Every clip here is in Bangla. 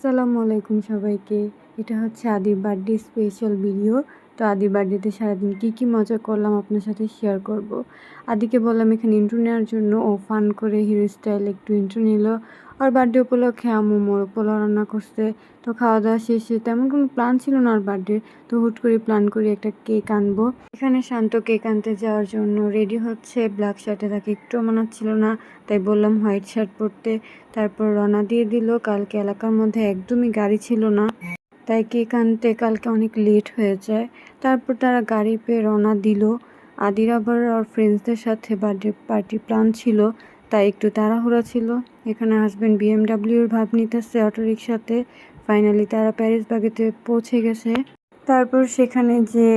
আসসালামু আলাইকুম সবাইকে। এটা হচ্ছে আদির বার্থডে স্পেশাল ভিডিও। তো আদির বার্থডেতে সারাদিন কী মজা করলাম আপনার সাথে শেয়ার করব। আদিকে বললাম এখানে ইন্ট্রো নেওয়ার জন্য, ও ফান করে হিরো স্টাইল একটু ইন্ট্রো নিল। আর বার্থডে উপলক্ষে আম্মু মোরগ পোলাও রান্না করছে। তো খাওয়া দাওয়া শেষে তেমন কোনো প্ল্যান ছিল না আর বার্থডে, তো হুট করে প্ল্যান করি একটা কেক আনবো। এখানে শান্ত কেক আনতে যাওয়ার জন্য রেডি হচ্ছে। ব্ল্যাক শার্টে তাকে একটু মানাচ্ছিল না, তাই বললাম হোয়াইট শার্ট পরতে। তারপর রওনা দিয়ে দিল। কালকে এলাকার মধ্যে একদমই গাড়ি ছিল না, তাই কেক আনতে কালকে অনেক লেট হয়ে যায়। তারপর তারা গাড়ি পেয়ে রওনা দিল। আদির আবার ওর ফ্রেন্ডসদের সাথে বার্থডে পার্টি প্ল্যান ছিল, তাই একটু তাড়াহুড়া ছিল। এখানে হাজব্যান্ড বিএমডাব্লিউর ভাব নিতেছে অটোরিকশাতে। ফাইনালি তারা প্যারিস বাগেতে পৌঁছে গেছে। তারপর সেখানে যে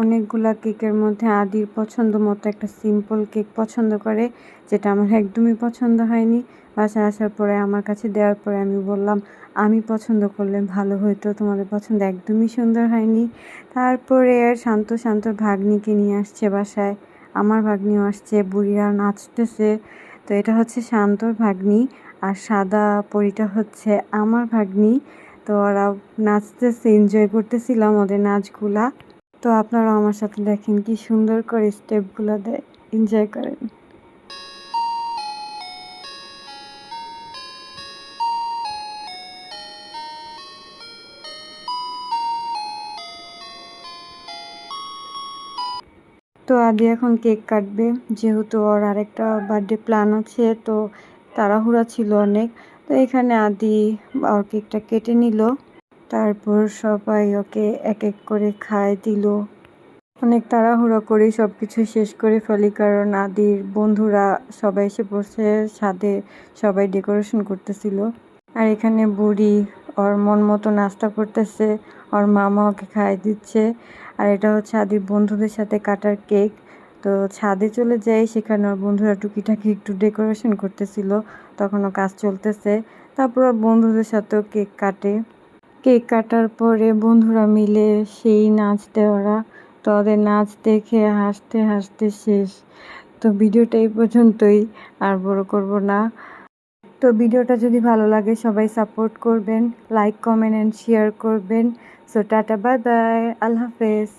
অনেকগুলা কেকের মধ্যে আদির পছন্দ মতো একটা সিম্পল কেক পছন্দ করে, যেটা আমার একদমই পছন্দ হয়নি। বাসায় আসার পরে আমার কাছে দেওয়ার পরে আমি বললাম, আমি পছন্দ করলে ভালো হতো, তোমাদের পছন্দ একদমই সুন্দর হয়নি। তারপরে শান্তর ভাগ্নিকে নিয়ে আসছে বাসায়। আমার ভাগ্নিও আসছে, বুড়িরা নাচতেছে। তো এটা হচ্ছে শান্তর ভাগ্নি, আর সাদা পরিটা হচ্ছে আমার ভাগ্নি। তো ওরা নাচতেছে, এনজয় করতেছিলাম ওদের নাচগুলা। তো আপনারা আমার সাথে দেখেন কি সুন্দর করে স্টেপগুলো দেয়, এনজয় করেন। তো আদি এখন কেক কাটবে, যেহেতু ওর আরেকটা বার্থডে প্ল্যান আছে, তো তাড়াহুড়া ছিল অনেক। তো এখানে আদি ওর কেকটা কেটে নিল। তারপর সবাই ওকে এক এক করে খায় দিল। অনেক তাড়াহুড়া করে সব কিছু শেষ করে ফেলি, কারণ আদির বন্ধুরা সবাই এসে পড়ছে ছাদে, সবাই ডেকোরেশন করতেছিল। আর এখানে বুড়ি ওর মন মতো নাস্তা করতেছে, ওর মামা ওকে খাইয়ে দিচ্ছে। আর এটা হচ্ছে আদির বন্ধুদের সাথে কাটার কেক। তো ছাদে চলে যাই, সেখানে ওর বন্ধুরা টুকিটাকি একটু ডেকোরেশন করতেছিল, তখনও কাজ চলতেছে। তারপর ওর বন্ধুদের সাথেও কেক কাটে। কেক কাটার পরে বন্ধুরা মিলে সেই নাচ দেয় ওরা। তো ওদের নাচ দেখে হাসতে হাসতে শেষ। তো ভিডিওটা এই পর্যন্তই, আর বড় করব না। তো ভিডিওটা যদি ভালো লাগে সবাই সাপোর্ট করবেন, লাইক কমেন্ট অ্যান্ড শেয়ার করবেন। সো টাটা, বাই বাই, আল্লাহ হাফেজ।